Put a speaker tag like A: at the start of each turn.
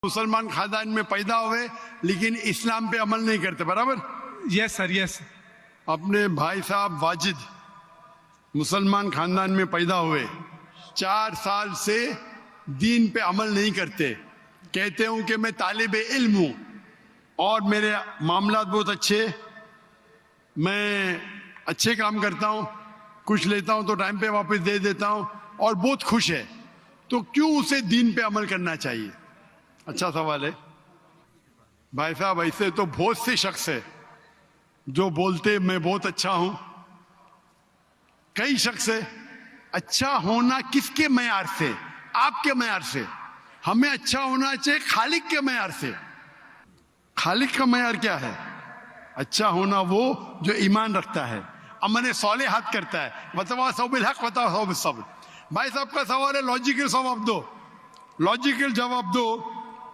A: मुसलमान खानदान में पैदा हुए लेकिन इस्लाम पे अमल नहीं करते, बराबर?
B: Yes sir, yes.
A: अपने भाई साहब वाजिद मुसलमान खानदान में पैदा हुए, 4 साल से दीन पे अमल नहीं करते, कहते हूं कि मैं तालिब इल्म हूं और मेरे मामलात बहुत अच्छे, मैं अच्छे काम करता हूं, कुछ लेता हूं तो टाइम पे वापस दे देता हूं और बहुत खुश है, तो क्यों उसे दीन पे अमल करना चाहिए? अच्छा सवाल है भाई साहब। ऐसे तो बहुत से शख्स है जो बोलते मैं बहुत अच्छा हूं, कई शख्स है। अच्छा होना किसके मैयार से? आपके मैयार से। हमें अच्छा होना चाहिए खालिक के मैयार से। खालिक का मैयार क्या है? अच्छा होना वो जो ईमान रखता है, अमल सालेहात करता है, वतवासौ बिल हक वतवासौ बिस सब्र। भाई साहब का सवाल है, लॉजिकल जवाब दो, लॉजिकल जवाब दो